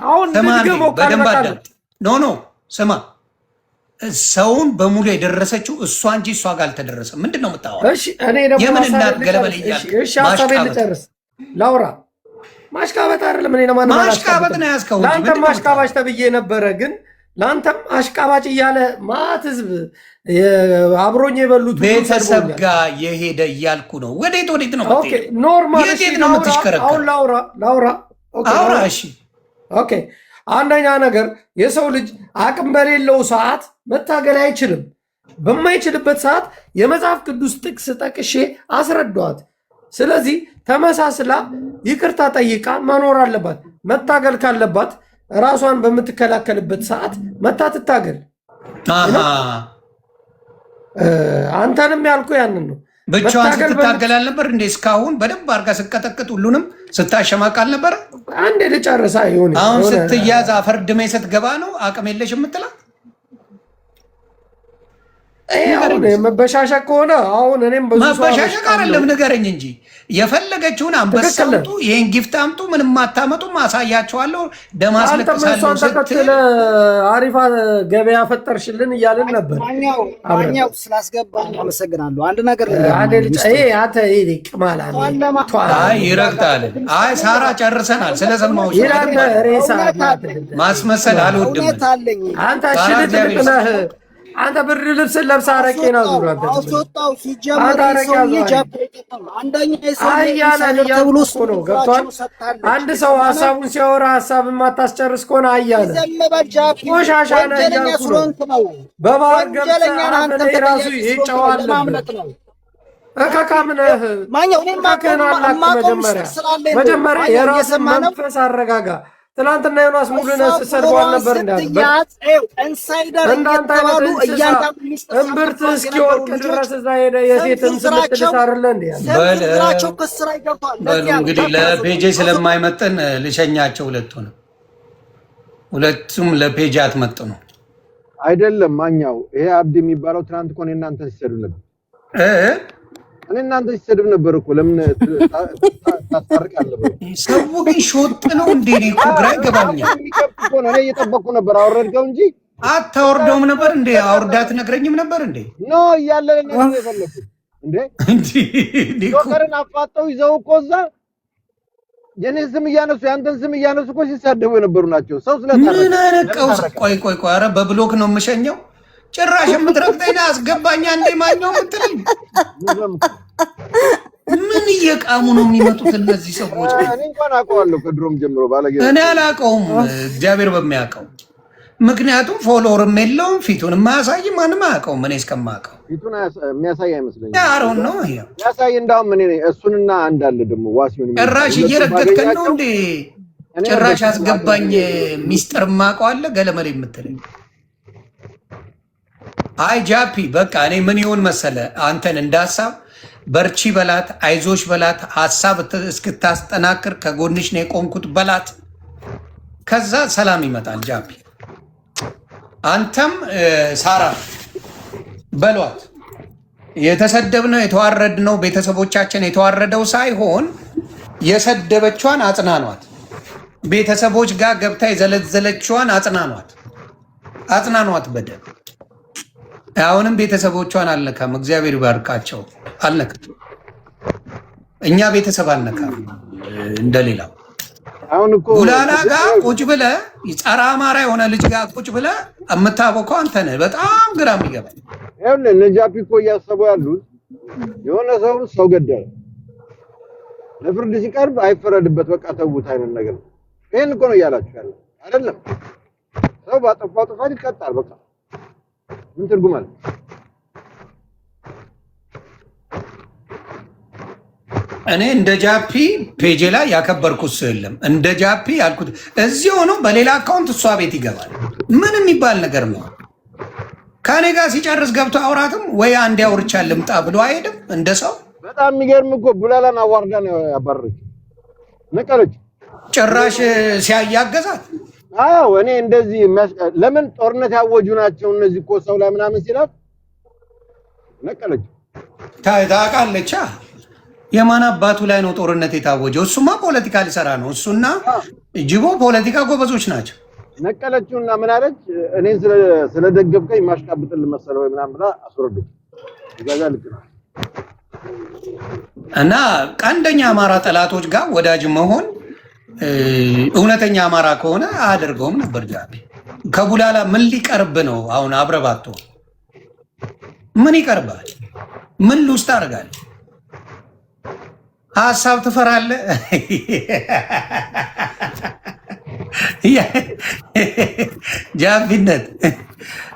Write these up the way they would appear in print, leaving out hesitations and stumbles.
አሁን ልትገባው ካልበቃ ኖ ስማ ሰውን በሙሉ የደረሰችው እሷ እንጂ እሷ ጋር አልተደረሰም። ምንድነው የምታወራው? እሺ እኔ ደግሞ የምን እናት ገለበል ይያል እሺ ሐሳቤን ልጨርስ ላውራ። ማሽቃበጥ አይደለም እኔ ለማን ማሽቃበጥ ነው ያዝከው እንጂ ላንተ ማሽቃባጭ ተብዬ ነበረ። ግን ላንተም አሽቃባጭ እያለ ማት ህዝብ አብሮኝ የበሉት ቤተሰብ ጋር የሄደ እያልኩ ነው። ወዴት ነው? ኦኬ ኖርማል። እሺ ነው የምትሽከረከረው? አሁን ላውራ። እሺ ኦኬ አንደኛ ነገር የሰው ልጅ አቅም በሌለው ሰዓት መታገል አይችልም። በማይችልበት ሰዓት የመጽሐፍ ቅዱስ ጥቅስ ጠቅሼ አስረዷት። ስለዚህ ተመሳስላ ይቅርታ ጠይቃ መኖር አለባት። መታገል ካለባት ራሷን በምትከላከልበት ሰዓት መታ ትታገል። አንተንም ያልኩ ያንን ነው። ብቻዋን ስትታገል አልነበር እንዴ? እስካሁን በደንብ አድርጋ ስቀጠቅጥ ሁሉንም ስታሸማቅ አልነበረ? አንዴ ልጨርሳ ይሁን። አሁን ስትያዝ አፈርድሜ ስትገባ ነው አቅም የለሽ የምትላት? አሁን መበሻሸቅ ከሆነ አሁን እኔም ብዙ መበሻሸቅ አይደለም፣ ንገረኝ እንጂ የፈለገችውን አንበሳ አምጡ፣ ይሄን ጊፍት አምጡ፣ ምንም አታመጡም፣ አሳያቸዋለሁ፣ ደማስለቅሳለሁ ስትል አሪፋ ገበያ ፈጠርሽልን እያልን ነበር። ማኛው ስላስገባኝ አመሰግናለሁ። አንድ ነገር ይረግጣል። አይ ሳራ ጨርሰናል። ስለሰማሁሽ ማስመሰል አልወድም። አንተ ሽልጥልጥነህ አንተ ብርድ ልብስ ለብሳ አረቄ ነው ዙራ አውጣው ሲጀመር አንድ ሰው ሐሳቡን ሲያወራ ሐሳብን ማታስጨርስ ከሆነ አያለ ቆሻሻ ነው እያልኩ ነው። በባህር ገብተህ ራሱ ይጨዋል እከካምነህ መጀመሪያ የራስን መንፈስ አረጋጋ። ትናንትና ዮናስ ሙሉነህ ስትሰድበው ነበር እምብርት እስኪወርቅ ድረስ እዛ ሄደ የሴትን ስምትልስ አይደለ እንዴ? እንግዲህ ለፔጄ ስለማይመጥን ልሸኛቸው። ሁለቱም ለፔጄ አትመጥኑ አይደለም። ማኛው ይሄ አብዲ የሚባለው ትናንት እኮ እኔ እናንተ ሲሰዱ ነበር እኔ እናንተ ሲሰድብ ነበር እኮ። ለምን ታስታርቃለህ? ሰው ግን ሾጥ ነው እንዴ? እኮ ግራ ይገባኛል እኮ ነው። እኔ እየጠበቅኩ ነበር። አወረድከው እንጂ አታወርደውም ነበር እንዴ? አውርዳት ነግረኝም ነበር እንዴ? ኖ እያለ ነው የፈለኩት እንዴ? ጆከርን አፋጠው ይዘው እኮ እዛ የኔ ስም እያነሱ ያንተን ስም እያነሱ እኮ ሲሳደቡ የነበሩ ናቸው። ሰው ስለታረቀ ምን አነቀው? ቆይ ኧረ በብሎክ ነው የምሸኘው። ጭራሽ የምትረግጠኝ አስገባኛ እንዴ? ማኛው ምትልኝ ምን እየቃሙ ነው የሚመጡት እነዚህ ሰዎች? እኔ እንኳን አውቀዋለሁ ከድሮም ጀምሮ ባለጌ። እኔ አላውቀውም፣ እግዚአብሔር በሚያውቀው። ምክንያቱም ፎሎወርም የለውም፣ ፊቱን የማያሳይ ማንም አያውቀውም። እኔ እስከማውቀው ፊቱን የሚያሳይ አይመስለኝም። ያሮን ነው ያሳይ። እንዳውም እኔ እሱንና አንዳለ ደግሞ ዋሲውን ጭራሽ እየረገጥከን ነው እንዴ? ጭራሽ አስገባኝ ሚስጥር የማውቀው አለ ገለመሌ የምትለኝ? አይ ጃፒ በቃ እኔ ምን ይሁን መሰለ፣ አንተን እንዳሳብ በርቺ በላት፣ አይዞሽ በላት፣ ሐሳብ እስክታስጠናክር ከጎንሽ ነው የቆምኩት በላት። ከዛ ሰላም ይመጣል። ጃፒ አንተም ሳራ በሏት። የተሰደብነው የተዋረድነው ቤተሰቦቻችን የተዋረደው ሳይሆን የሰደበቿን አጽናኗት። ቤተሰቦች ጋር ገብታ የዘለዘለችዋን አጽናኗት በደል። አሁንም ቤተሰቦቿን አልነካም። እግዚአብሔር ይባርካቸው። አልነካም። እኛ ቤተሰብ አልነካም። እንደሌላው አሁን እኮ ጉላላ ጋር ቁጭ ብለህ ጸረ አማራ የሆነ ልጅ ጋር ቁጭ ብለህ የምታቦከው አንተ ነህ። በጣም ግራ የሚገባኝ ይኸውልህ ነጃፒ እኮ እያሰቡ ያሉት የሆነ ሰው ገደለ፣ ለፍርድ ሲቀርብ አይፈረድበት፣ በቃ ተውት አይነት ነገር ነው። ይሄን እኮ ነው እያላችሁ ያለው አይደለም? ሰው ባጠፋው ጥፋት ይቀጣል። በቃ ምን ትርጉም አለ? እኔ እንደ ጃፒ ፔጄ ላይ ያከበርኩት ሰው የለም። እንደ ጃፒ ያልኩት እዚህ ሆኖ በሌላ አካውንት እሷ ቤት ይገባል። ምን የሚባል ነገር ነው? ከኔ ጋር ሲጨርስ ገብቶ አውራትም ወይ አንዴ አውርቻ ልምጣ ብሎ አይሄድም እንደ ሰው። በጣም የሚገርም እኮ ቡላላን አዋርዳ ነው ያባረረች፣ ነቀለች። ጭራሽ ሲያያገዛት አዎ እኔ እንደዚህ ለምን ጦርነት ያወጁ ናቸው እነዚህ እኮ ሰው ላይ ምናምን ሲላት ነቀለች። ታውቃለች። የማን አባቱ ላይ ነው ጦርነት የታወጀው? እሱማ ፖለቲካ ሊሰራ ነው። እሱና ጅቦ ፖለቲካ ጎበዞች ናቸው። ነቀለችውና ምን አለች? እኔን ስለደገፍከኝ ማሽቃብጥል መሰለው ምናምን ብላ አስወረደች። ይጋዛ ልክ ነው። እና ቀንደኛ አማራ ጠላቶች ጋር ወዳጅ መሆን እውነተኛ አማራ ከሆነ አያደርገውም ነበር። ጃፒ ከቡላላ ምን ሊቀርብ ነው? አሁን አብረባቶ ምን ይቀርባል? ምን ሉስ ታደርጋለህ? ሀሳብ ትፈራለህ? ጃፒነት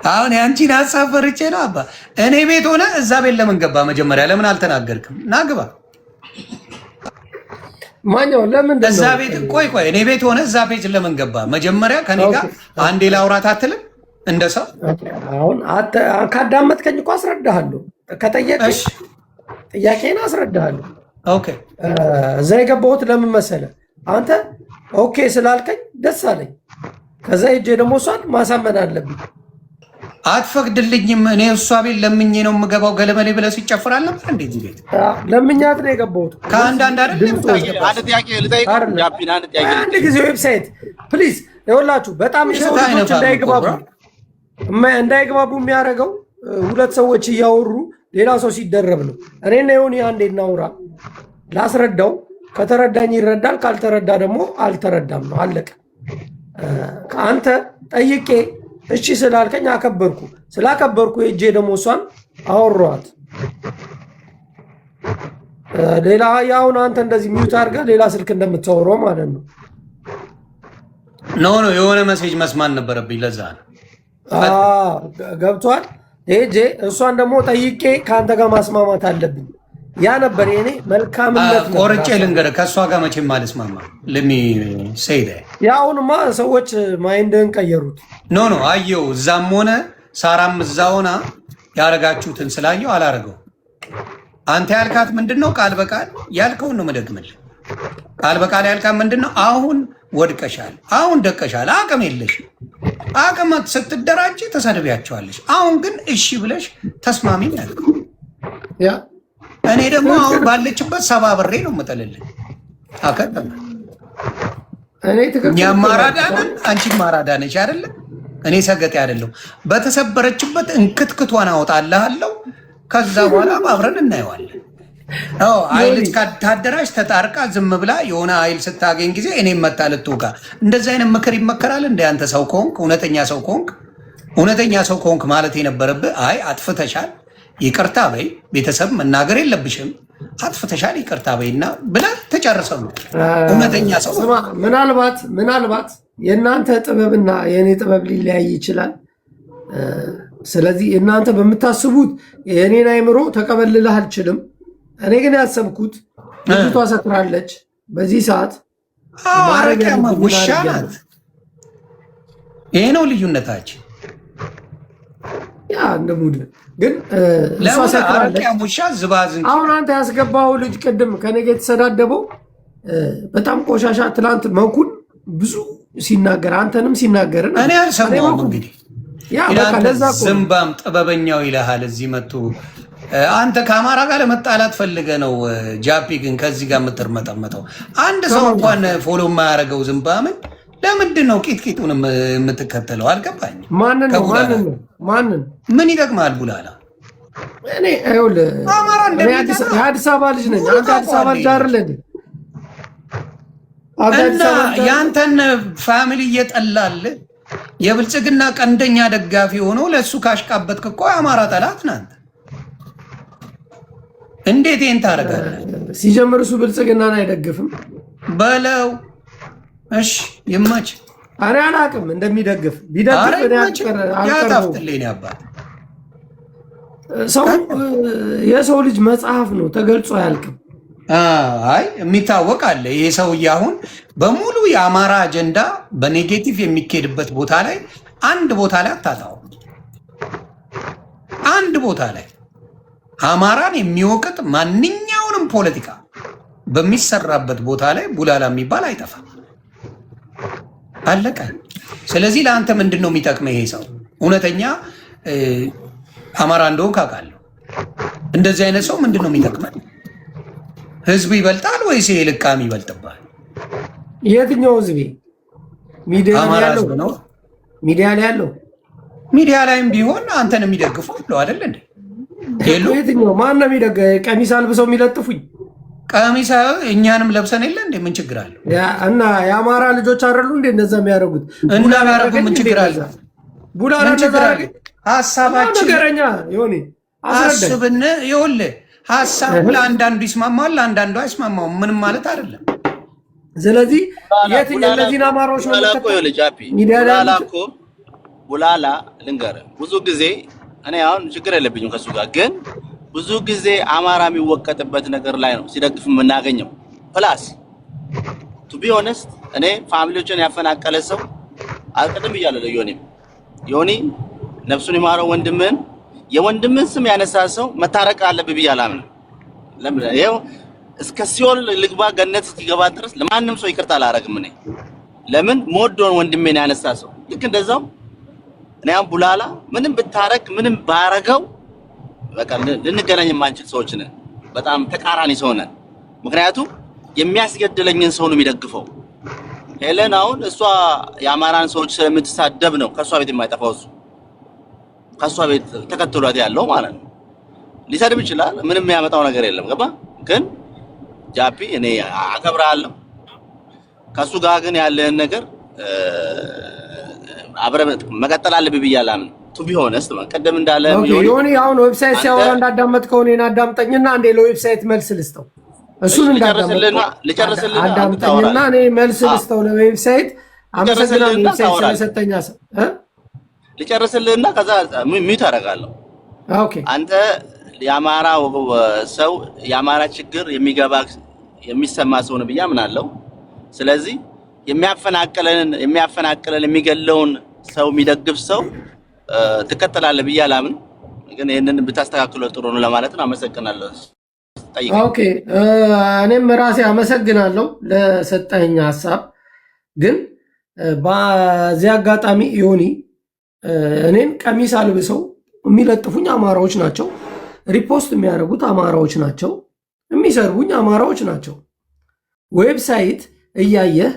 አሁን ያንቺን ሀሳብ ፈርቼ ነው አባ። እኔ ቤት ሆነ እዛ ቤት ለምን ገባ? መጀመሪያ ለምን አልተናገርክም? ናግባ ማኛው ለምን እዛ ቤት ቆይ እኔ ቤት ሆነ እዛ ቤት ለምን ገባ? መጀመሪያ ከኔ ጋር አንዴ ላውራት አትልም? እንደ ሰው አሁን ካዳመጥከኝ እኮ አስረዳሃለሁ። ከጠየቅሽ ጥያቄን አስረዳሃለሁ። ኦኬ እዛ የገባሁት ለምን መሰለህ? አንተ ኦኬ ስላልከኝ ደስ አለኝ። ከዛ ሄጄ ደግሞ እሷን ማሳመን አለብኝ። አትፈቅድልኝም። እኔ እሷ ቤት ለምኜ ነው የምገባው። ገለመሌ ብለህ ሲጨፍራል ነበር እንዴ? እዚህ ቤት ለምኛት ነው የገባሁት። ከአንዳንድ አይደል? አንድ ጊዜ ዌብሳይት ፕሊዝ ይኸውላችሁ፣ በጣም የሰው ልጆች እንዳይግባቡ የሚያደርገው ሁለት ሰዎች እያወሩ ሌላ ሰው ሲደረብ ነው። እኔና ይሁን አንዴ እናውራ፣ ላስረዳው። ከተረዳኝ ይረዳል፣ ካልተረዳ ደግሞ አልተረዳም ነው፣ አለቀ። ከአንተ ጠይቄ እሺ ስላልከኝ አከበርኩ። ስላከበርኩ ሄጄ ደግሞ እሷን አወሯት። ሌላ ያውን አንተ እንደዚህ ሚውት አድርገህ ሌላ ስልክ እንደምታወራው ማለት ነው። ኖ የሆነ ሜሴጅ መስማት ነበረብኝ፣ ለዛ ነው። ገብቷል። ሄጄ እሷን ደግሞ ጠይቄ ከአንተ ጋር ማስማማት አለብኝ። ያ ነበር የኔ መልካምነት። ቆርጬ ልንገርህ፣ ከእሷ ጋር መቼም አልስማማ። ያሁንማ ሰዎች ማይንድህን ቀየሩት። ኖ አየው። እዛም ሆነ ሳራም እዛ ሆና ያረጋችሁትን ስላየው አላረገው። አንተ ያልካት ምንድን ነው? ቃል በቃል ያልከውን ነው መደግምልህ። ቃል በቃል ያልካት ምንድን ነው? አሁን ወድቀሻል፣ አሁን ደቀሻል፣ አቅም የለሽ። አቅም ስትደራጅ ተሰድቢያቸዋለሽ። አሁን ግን እሺ ብለሽ ተስማሚ ያልከው። እኔ ደግሞ አሁን ባለችበት ሰባብሬ ነው የምጠልልህ። አከተመ እኛም ማራዳ ነን፣ አንቺም ማራዳ ነሽ አይደለ? እኔ ሰገጤ አይደለሁ። በተሰበረችበት እንክትክቷን አወጣልሃለሁ። ከዛ በኋላ አብረን እናየዋለን። አይልት ካታደራሽ ተጣርቃ ዝም ብላ የሆነ አይል ስታገኝ ጊዜ እኔም መጣ ልትወጋ። እንደዚህ አይነት ምክር ይመከራል እንደ አንተ ሰው ከሆንክ፣ እውነተኛ ሰው ከሆንክ ማለት የነበረብህ አይ አጥፍተሻል፣ ይቅርታ በይ፣ ቤተሰብ መናገር የለብሽም፣ አጥፍተሻል፣ ይቅርታ በይና ብለህ ተጨርሰው ነው እውነተኛ ሰው። ምናልባት የእናንተ ጥበብና የእኔ ጥበብ ሊለያይ ይችላል። ስለዚህ እናንተ በምታስቡት የእኔን አይምሮ ተቀበልልህ አልችልም። እኔ ግን ያሰብኩት ልጅቷ ሰክራለች። በዚህ ሰዓት ውሻ ናት። ይሄ ነው ልዩነታችን። ያ እንደ ሙድ ግን እሷ ሰክራለች። አሁን አንተ ያስገባው ልጅ ቅድም ከኔ ጋር የተሰዳደበው በጣም ቆሻሻ ትላንት መኩን ብዙ ሲናገር አንተንም ሲናገርን እኔ አልሰማሁም። እንግዲህ ዝምባም ጥበበኛው ይልሃል እዚህ መጡ። አንተ ከአማራ ጋር ለመጣላት ፈልገ ነው ጃፒ። ግን ከዚህ ጋር የምትርመጠመጠው አንድ ሰው እንኳን ፎሎ የማያደርገው ዝምባምን ለምንድን ነው ቂጥቂጡን የምትከተለው? አልገባኝም። ማንን ምን ይጠቅማል ቡላላ? እኔ የአዲስ አበባ ልጅ ነኝ። አንተ አዲስ አበባ ልጅ አይደለህ እና የአንተን ፋሚሊ እየጠላል የብልጽግና ቀንደኛ ደጋፊ ሆኖ ለእሱ ካሽቃበትክ እኮ የአማራ ጠላት ናንተ። እንዴት ይህን ታደርጋለህ? ሲጀምር እሱ ብልጽግናን አይደግፍም በለው። እሺ ይመች። እኔ አላቅም እንደሚደግፍ ቢደግፍ ያጣፍጥልኝ አባት። የሰው ልጅ መጽሐፍ ነው ተገልጾ አያልቅም። አይ የሚታወቅ አለ። ይሄ ሰውዬ አሁን በሙሉ የአማራ አጀንዳ በኔጌቲቭ የሚካሄድበት ቦታ ላይ አንድ ቦታ ላይ አታጣው። አንድ ቦታ ላይ አማራን የሚወቅጥ ማንኛውንም ፖለቲካ በሚሰራበት ቦታ ላይ ቡላላ የሚባል አይጠፋም። አለቀ። ስለዚህ ለአንተ ምንድን ነው የሚጠቅመው? ይሄ ሰው እውነተኛ አማራ እንደሆን ካውቃለሁ። እንደዚህ አይነት ሰው ምንድን ነው የሚጠቅመን? ህዝብ ይበልጣል ወይስ ይሄ ልቃሚ ይበልጥባል? የትኛው ህዝብ? ሚዲያ ላይ ያለው ነው። ሚዲያ ላይ ያለው ሚዲያ ላይም ቢሆን አንተን የሚደግፉ አለው አይደል እንዴ? የትኛው ማን ነው የሚደግ? ቀሚስ አልብሰው የሚለጥፉኝ ቀሚስ እኛንም ለብሰን የለ እንዴ? ምን ችግር አለው? እና የአማራ ልጆች አይደሉ እንዴ እንደዛ የሚያደርጉት? እና የሚያደርጉ ምን ችግር አለ? ቡላላ ተዛረገ ሐሳባችን ነገረኛ ይሁን አስብን። ይኸውልህ ሐሳቡ ለአንዳንዱ ይስማማል፣ ለአንዳንዱ አይስማማውም። ምንም ማለት አይደለም። ስለዚህ የትኛው እነዚህን አማራዎች ነው ቡላላ ልንገርህ፣ ብዙ ጊዜ እኔ አሁን ችግር የለብኝም ከሱ ጋር፣ ግን ብዙ ጊዜ አማራ የሚወቀጥበት ነገር ላይ ነው ሲደግፍ የምናገኘው። ፕላስ ቱ ቢ ኦነስት እኔ ፋሚሊዎችን ያፈናቀለ ሰው አልቀድም ብያለሁ። ዮኒ ነፍሱን ይማረው ወንድምን የወንድምን ስም ያነሳ ሰው መታረቅ አለብህ ብዬ አላምንም። ለምን ይሄው እስከ ሲኦል ልግባ ገነት እስኪገባ ድረስ ለማንም ሰው ይቅርታ አላረግም። እኔ ለምን ሞዶን ወንድሜን ያነሳ ሰው ልክ እንደዛው እኔ አሁን ቡላላ ምንም ብታረቅ ምንም ባረገው በቃ ልንገናኝ የማንችል ሰዎች ነን። በጣም ተቃራኒ ሰው ነን። ምክንያቱም የሚያስገድለኝን ሰው ነው የሚደግፈው። ሄለን አሁን እሷ የአማራን ሰዎች ስለምትሳደብ ነው ከሷ ቤት የማይጠፋው። እሱ ከሷ ቤት ተከትሏት ያለው ማለት ነው። ሊሰድብ ይችላል፣ ምንም የሚያመጣው ነገር የለም። ገባ? ግን ጃፒ እኔ አከብራለሁ። ከሱ ጋር ግን ያለን ነገር አብረን መቀጠል አለብኝ ብያለሁ። ቱ ቢ ሆነስት ቀደም እንዳለ ዮኒ አሁን ዌብሳይት ሲያወራ እንዳዳመጥከው እኔን አዳምጠኝና አንዴ ለዌብሳይት መልስ ልስጠው። እሱን እንዳዳምጠኝና እኔ መልስ ልስጠው ለዌብሳይት። አመሰግናለሁ ዌብሳይት ስለሰጠኝ ልጨርስልህና ከዛ ሚዩት አደርጋለሁ። ኦኬ አንተ የአማራ ሰው የአማራ ችግር የሚገባ የሚሰማ ሰው ነው ብዬ አምናለሁ። ስለዚህ የሚያፈናቅለን የሚገለውን ሰው የሚደግፍ ሰው ትከተላለህ ብዬ አላምንም። ግን ይሄንን ብታስተካክለው ጥሩ ነው ለማለት ነው። አመሰግናለሁ። ኦኬ እኔም ራሴ አመሰግናለሁ ለሰጠኝ ሐሳብ። ግን በዚህ አጋጣሚ ዮኒ እኔን ቀሚስ አልብሰው የሚለጥፉኝ አማራዎች ናቸው። ሪፖስት የሚያደርጉት አማራዎች ናቸው። የሚሰርቡኝ አማራዎች ናቸው። ዌብሳይት እያየህ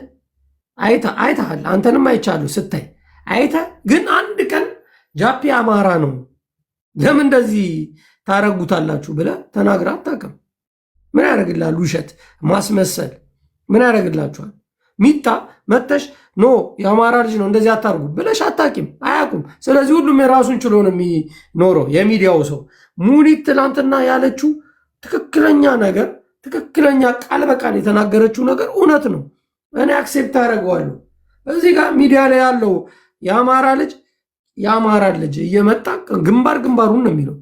አይተሃል። አንተንም አይቻለሁ ስታይ አይተህ ግን አንድ ቀን ጃፒ አማራ ነው ለምን እንደዚህ ታረጉታላችሁ ብለህ ተናግረህ አታውቅም። ምን ያደርግልሃል? ውሸት ማስመሰል ምን ያደርግላችኋል? ሚጣ መተሽ ኖ የአማራ ልጅ ነው እንደዚህ አታርጉ ብለሽ አታውቂም፣ አያውቁም። ስለዚህ ሁሉም የራሱን ችሎ ነው የሚኖረው። የሚዲያው ሰው ሙኒት ትናንትና ያለችው ትክክለኛ ነገር፣ ትክክለኛ ቃል በቃል የተናገረችው ነገር እውነት ነው። እኔ አክሴፕት አደርገዋለሁ። እዚህ ጋር ሚዲያ ላይ ያለው የአማራ ልጅ እየመጣ ግንባሩን ነው የሚለው።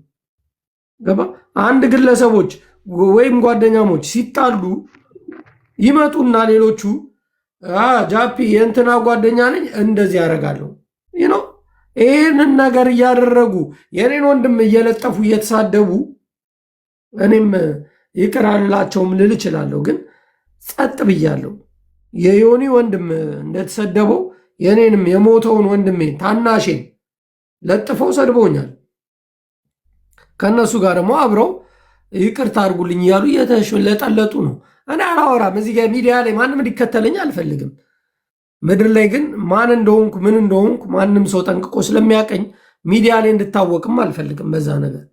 ገባ? አንድ ግለሰቦች ወይም ጓደኛሞች ሲጣሉ ይመጡና ሌሎቹ ጃፒ የእንትና ጓደኛ ነኝ እንደዚህ ያደርጋለሁ ነው። ይህንን ነገር እያደረጉ የኔን ወንድም እየለጠፉ እየተሳደቡ እኔም ይቅር አልላቸውም ልል እችላለሁ። ግን ጸጥ ብያለሁ። የዮኒ ወንድም እንደተሰደበው የኔንም የሞተውን ወንድሜን ታናሼን ለጥፈው ሰድቦኛል። ከእነሱ ጋር ደግሞ አብረው ይቅርታ አድርጉልኝ እያሉ እየተለጠለጡ ነው። እኔ አላወራም። እዚህ ጋር ሚዲያ ላይ ማንም እንዲከተለኝ አልፈልግም። ምድር ላይ ግን ማን እንደሆንኩ ምን እንደሆንኩ ማንም ሰው ጠንቅቆ ስለሚያቀኝ ሚዲያ ላይ እንድታወቅም አልፈልግም። በዛ ነገር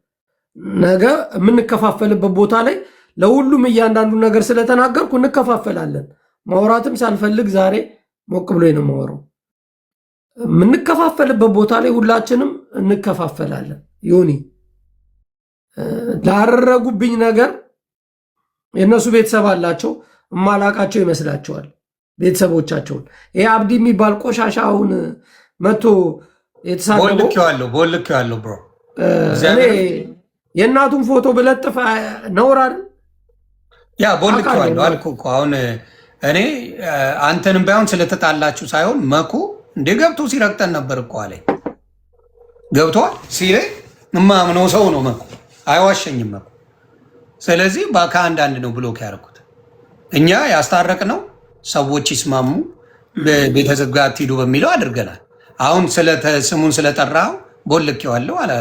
ነገ የምንከፋፈልበት ቦታ ላይ ለሁሉም እያንዳንዱ ነገር ስለተናገርኩ እንከፋፈላለን። ማውራትም ሳልፈልግ ዛሬ ሞቅ ብሎ ነው የማወራው። የምንከፋፈልበት ቦታ ላይ ሁላችንም እንከፋፈላለን። ዮኒ ላደረጉብኝ ነገር የእነሱ ቤተሰብ አላቸው፣ እማላቃቸው ይመስላቸዋል ቤተሰቦቻቸውን። ይሄ አብዲ የሚባል ቆሻሻውን መቶ የተሳደበው ቦልኬዋለሁ ብሮ የእናቱን ፎቶ ብለጥፍ ነውር አይደል? ያ ቦልኬዋለሁ አልኩህ እኮ። አሁን እኔ አንተንም ባይሆን ስለተጣላችሁ ሳይሆን መኩ እንደ ገብቶ ሲረግጠን ነበር እኮ አለኝ። ገብቷል ሲለኝ እማምነው ሰው ነው መኩ፣ አይዋሸኝም መኩ። ስለዚህ ከአንዳንድ ነው ብሎክ ያደረኩት። እኛ ያስታረቅነው ሰዎች ይስማሙ ቤተሰብ ጋር አትሂዱ በሚለው አድርገናል። አሁን ስሙን ስለጠራው ቦልኬዋለሁ አለ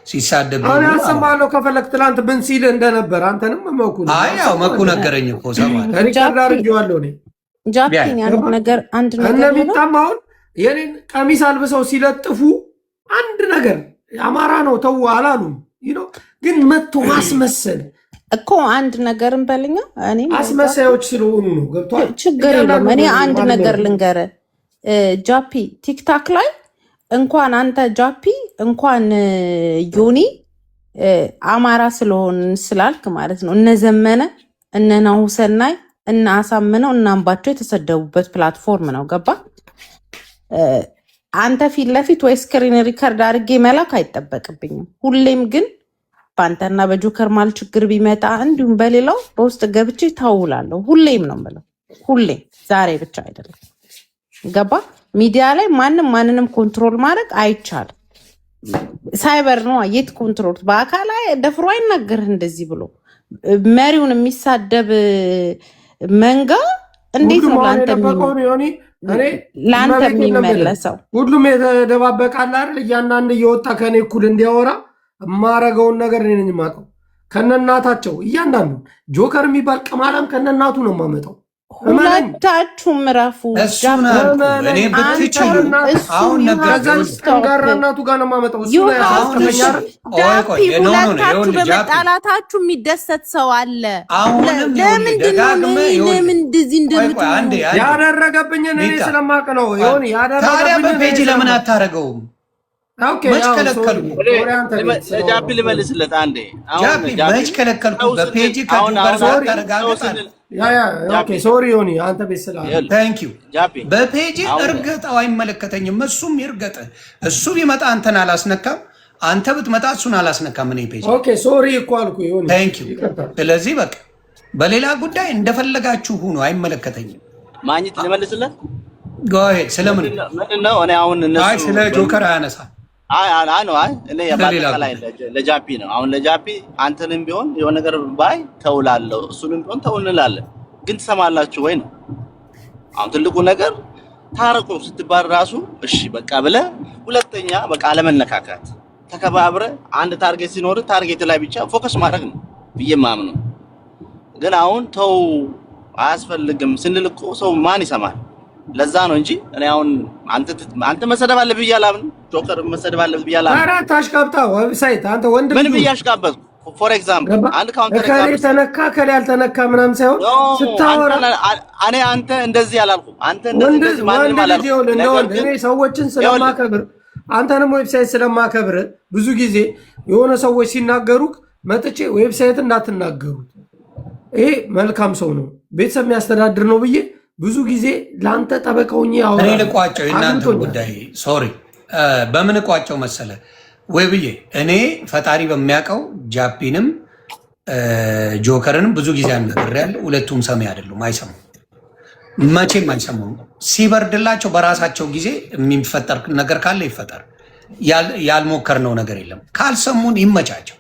ሲሳደብ። አሁን ያሰማለው ከፈለክ ትላንት ምን ሲል እንደነበር አንተንም መኩ ነው። አይ ያው መኩ ነገረኝ እኮ ሰማል። ሪካርድ አድርጌዋለሁ እኔ ጃፒን ያለው ነገር አንድ ነገር ነው። እነሚጣም አሁን የኔን ቀሚስ አልብሰው ሲለጥፉ አንድ ነገር አማራ ነው ተው አላሉም። ግን መጥቶ ማስመሰል እኮ አንድ ነገር እንበልኛ እኔ አስመሳዮች ስለሆኑ ነው። ገብቷል። ችግር የለም። እኔ አንድ ነገር ልንገረ ጃፒ ቲክታክ ላይ እንኳን አንተ ጃፒ እንኳን ዮኒ አማራ ስለሆን ስላልክ ማለት ነው እነ ዘመነ እነ ናሁሰናይ እነ አሳምነው እና አምባቸው የተሰደቡበት ፕላትፎርም ነው። ገባ? አንተ ፊት ለፊት ወይ ስክሪን ሪከርድ አድርጌ መላክ አይጠበቅብኝም። ሁሌም ግን በአንተና በጆከር ማል ችግር ቢመጣ እንዲሁም በሌላው በውስጥ ገብቼ ታውላለሁ። ሁሌም ነው የምለው፣ ሁሌም ዛሬ ብቻ አይደለም። ገባ? ሚዲያ ላይ ማንንም ኮንትሮል ማድረግ አይቻልም። ሳይበር ነው የት ኮንትሮል በአካል ደፍሮ አይናገርህ እንደዚህ ብሎ መሪውን የሚሳደብ መንጋ እንዴት ነው ለአንተ የሚመለሰው? ሁሉም የተደባበቃል አይደል? እያንዳንድ እየወጣ ከኔ እኩል እንዲያወራ የማረገውን ነገር እኔ ነኝ የማውቀው። ከነናታቸው እያንዳንዱ ጆከር የሚባል ቅማላም ከነናቱ ነው የማመጣው። ሁለታችሁም ረፉ። ከጋራናቱ ጋር ነው የማመጣው። ሁለታችሁ በመጣላታችሁ የሚደሰት ሰው አለ። ለምን እንደዚህ ያደረገብኝን እኔ ስለማውቅ ነው። ታዲያ በፔጅ ለምን አታረገውም? መች ከለከልኩ? ጃፒ ልመልስለት አንዴ። መች ከለከልኩ? በፔጅ ሶሪ ዮኒ አንተ ቤት ስላለ በፔጅ እርገጠው አይመለከተኝም። እሱም ይርገጥ። እሱ ቢመጣ አንተን አላስነካም፣ አንተ ብትመጣ እሱን አላስነካም። እኔ ፔጅ ሶሪ እኮ አልኩ ዮኒ። ስለዚህ በቃ በሌላ ጉዳይ እንደፈለጋችሁ ሁኑ፣ አይመለከተኝም። ማግኘት ልመልስለት ስለምን ነው? እኔ አሁን እነሱ ስለ ጆከር አያነሳ እኔ በአጠቃላይ ለጃፒ ነው። አሁን ለጃፒ አንተንም ቢሆን የሆነ ነገር ባይ ተውላለሁ፣ እሱንም ቢሆን ተው እንላለን። ግን ትሰማላችሁ ወይ ነው አሁን ትልቁ ነገር። ታረቁ ስትባል ራሱ እሺ በቃ ብለህ ሁለተኛ በቃ አለመነካካት፣ ተከባብረ አንድ ታርጌት ሲኖር ታርጌት ላይ ብቻ ፎከስ ማድረግ ነው ብዬ ማምነው። ግን አሁን ተው አያስፈልግም ስንል እኮ ሰው ማን ይሰማል? ለዛ ነው እንጂ እኔ አሁን አንተ መሰደብ አለብህ ብዬ አላምንም። ጆከር መሰደብ አለብህ ብዬ አላምንም። ኧረ ታሽቃብጣ ዌብሳይት አንተ ወንድ ምን ብዬ አሽቃበጥኩ? ፎር ኤግዛምፕል አንድ ካውንተር ኤግዛምፕል ተነካ ከላይ ያልተነካ ምናምን ሳይሆን ስታወራ እኔ አንተ እንደዚህ አላልኩም። አንተ እንደዚህ ማንንም አላልኩም። እኔ ሰዎችን ስለማከብር አንተንም ዌብሳይት ስለማከብር ብዙ ጊዜ የሆነ ሰዎች ሲናገሩክ መጥቼ ዌብሳይት እንዳትናገሩት ይሄ መልካም ሰው ነው ቤተሰብ የሚያስተዳድር ነው ብዬ ብዙ ጊዜ ለአንተ ጠበቀውኝ ያወራ። እኔ ልቋጨው የእናንተ ጉዳይ ሶሪ በምን ቋጨው መሰለ ወይ ብዬ እኔ ፈጣሪ በሚያውቀው ጃፒንም ጆከርንም ብዙ ጊዜ አናግሬያለሁ። ሁለቱም ሰሚ አይደሉም፣ አይሰሙም፣ መቼም አይሰሙም። ሲበርድላቸው በራሳቸው ጊዜ የሚፈጠር ነገር ካለ ይፈጠር። ያልሞከርነው ነገር የለም። ካልሰሙን ይመቻቸው።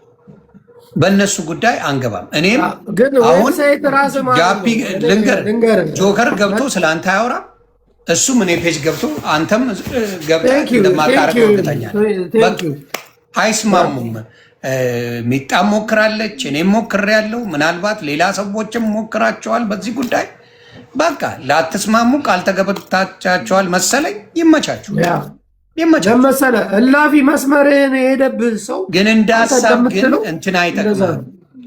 በእነሱ ጉዳይ አንገባም። እኔም አሁን ጃፒ ልንገር ጆከር ገብቶ ስለ አንተ አያወራም። እሱም እኔ ፔጅ ገብቶ አንተም ገብተህ እንደማታረገው እርግጠኛ ነኝ። አይስማሙም። ሚጣም ሞክራለች፣ እኔም ሞክሬያለሁ። ምናልባት ሌላ ሰዎችም ሞክራቸዋል በዚህ ጉዳይ። በቃ ላትስማሙ ካልተገበታቻቸዋል መሰለኝ። ይመቻችሁ መሰለ እላፊ መስመርህን የሄደብህ ሰው ግን እንደ ሀሳብ ግን እንትን አይጠቅምም።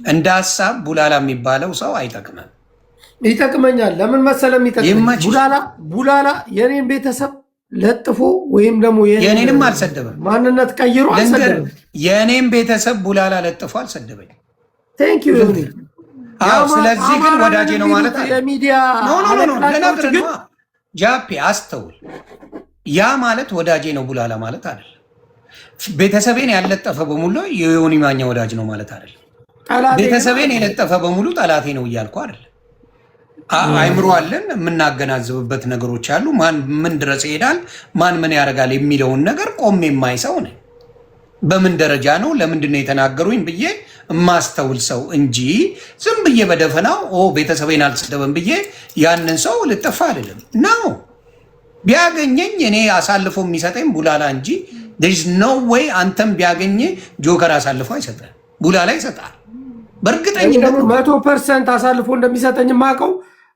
እንደ ሀሳብ ቡላላ የሚባለው ሰው አይጠቅምም። ይጠቅመኛል። ለምን መሰለ የሚጠቅመኝ ቡላላ የኔን ቤተሰብ ለጥፎ ወይም ደግሞ የኔንም አልሰደበም፣ ማንነት ቀይሮ አልሰደበም። የኔም ቤተሰብ ቡላላ ለጥፎ አልሰደበኝ። ቴንክ ዩ። ስለዚህ ግን ወዳጄ ነው ማለት ለሚዲያ ለነገር ግን ጃፒ አስተውል። ያ ማለት ወዳጄ ነው ቡላላ ማለት አይደለም። ቤተሰቤን ያለጠፈ በሙሉ የዮኒ ማኛ ወዳጅ ነው ማለት አይደለም። ቤተሰቤን የለጠፈ በሙሉ ጠላቴ ነው እያልኩ አይደለም። አይምሮ አለን፣ የምናገናዝብበት ነገሮች አሉ። ማን ምን ድረስ ይሄዳል፣ ማን ምን ያደርጋል የሚለውን ነገር ቆሜ የማይሰው ነኝ። በምን ደረጃ ነው ለምንድነው የተናገሩኝ ብዬ የማስተውል ሰው እንጂ ዝም ብዬ በደፈናው ቤተሰቤን አልሰደበም ብዬ ያንን ሰው ልጠፋ አይደለም ነው። ቢያገኘኝ እኔ አሳልፎ የሚሰጠኝ ቡላላ እንጂ there's no way አንተም ቢያገኝ ጆከር አሳልፎ አይሰጣል። ቡላ ላይ ይሰጣል። በእርግጠኝነት 100% አሳልፎ እንደሚሰጠኝ ማቀው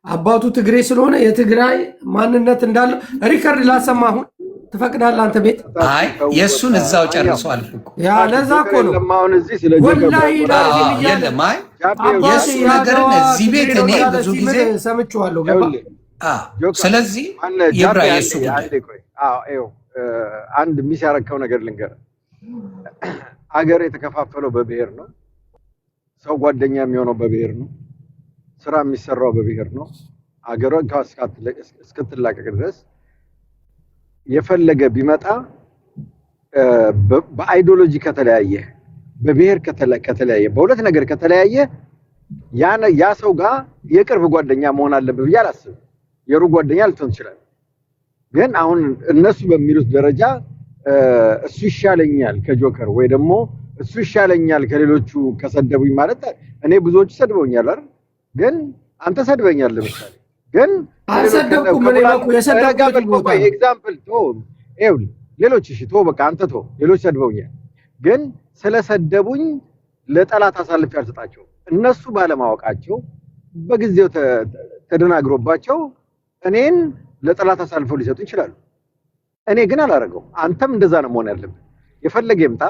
አባቱ ትግሬ ስለሆነ የትግራይ ማንነት እንዳለው ሪከርድ ላሰማ። አሁን ትፈቅዳለህ አንተ ቤት? አይ የሱን እዛው ጨርሷል እኮ ያ ለዛ እኮ ነው ወላሂ የለም። አይ የሱ ነገርን እዚህ ቤት እኔ ብዙ ጊዜ ሰምቼዋለሁ። ገባ? ስለዚህ ይብራ የሱ ጉዳይ። አንድ የሚያረከው ነገር ልንገርህ። አገር የተከፋፈለው በብሔር ነው። ሰው ጓደኛ የሚሆነው በብሔር ነው። ስራ የሚሰራው በብሔር ነው። አገሯን እስክትላቀቅ ድረስ የፈለገ ቢመጣ በአይዲዮሎጂ ከተለያየ፣ በብሔር ከተለያየ፣ በሁለት ነገር ከተለያየ ያ ሰው ጋር የቅርብ ጓደኛ መሆን አለበት ብዬ አላስብም። የሩቅ ጓደኛ ልትሆን ትችላለህ። ግን አሁን እነሱ በሚሉት ደረጃ እሱ ይሻለኛል ከጆከር ወይ ደግሞ እሱ ይሻለኛል ከሌሎቹ ከሰደቡኝ ማለት እኔ ብዙዎቹ ሰድበውኛል አይደል? ግን አንተ ሰድበኛል ለምሳሌ ግን አልሰደብኩም። ምን ነው የሰደብኩት ቦታ ኤግዛምፕል ሌሎች እሺ በቃ አንተ ሌሎች ሰድበውኛል። ግን ስለሰደቡኝ ለጠላት አሳልፌ አልሰጣቸው። እነሱ ባለማወቃቸው በጊዜው ተደናግሮባቸው እኔን ለጠላት አሳልፈው ሊሰጡ ይችላሉ። እኔ ግን አላረገው። አንተም እንደዛ ነው መሆን ያለብህ። የፈለገ ይምጣ።